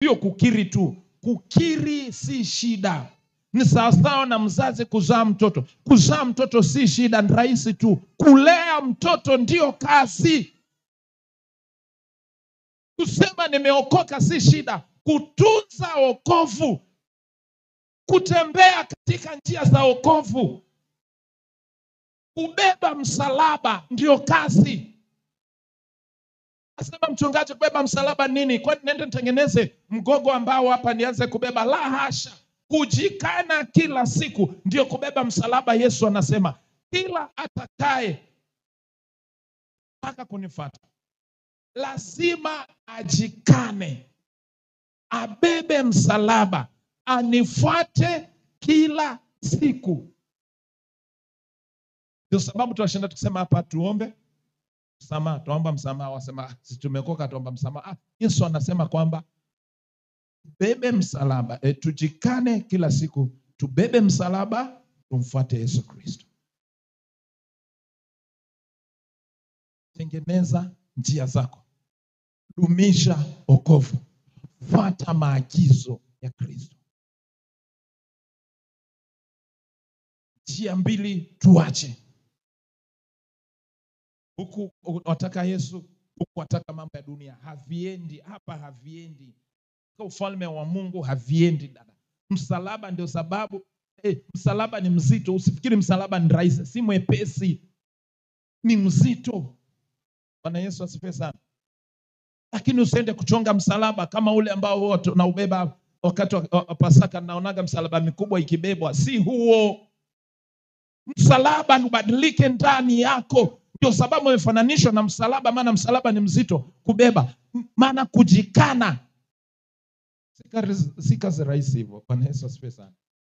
Sio kukiri tu. Kukiri si shida. Ni sawasawa na mzazi kuzaa mtoto. Kuzaa mtoto si shida, ni rahisi tu. Kulea mtoto ndio kazi. Kusema nimeokoka si shida. Kutunza wokovu, kutembea katika njia za wokovu, kubeba msalaba ndio kazi. Asema mchungaji, kubeba msalaba nini? Kwani nende nitengeneze mgogo ambao hapa nianze kubeba? La hasha. Kujikana kila siku ndio kubeba msalaba. Yesu anasema kila atakaye mpaka kunifuata lazima ajikane, abebe msalaba, anifuate kila siku. Ndio sababu tunashinda tukisema hapa tuombe msamaha, tuomba msamaha. Wasema sisi tumekoka tuomba msamaha. Yesu anasema kwamba bebe msalaba, tujikane kila siku, tubebe msalaba, tumfuate Yesu Kristo. Tengeneza njia zako, dumisha wokovu, fuata maagizo ya Kristo. Njia mbili tuache. Huku wataka Yesu, huku wataka mambo ya dunia. Haviendi hapa, haviendi. Kwa ufalme wa Mungu haviendi dada. Msalaba ndio sababu. Msalaba ni mzito. Usifikiri msalaba ni rahisi, si mwepesi. Ni mzito. Bwana Yesu asifiwe sana. Lakini usiende kuchonga msalaba kama ule ambao huwa tunaubeba wakati wa Pasaka. Naonaga msalaba mikubwa ikibebwa. Si huo. Msalaba ubadilike ndani yako. Ndio sababu umefananishwa na msalaba, maana msalaba ni mzito kubeba. Maana kujikana si kazi rahisi hivyo. Bwana Yesu asifiwe sana.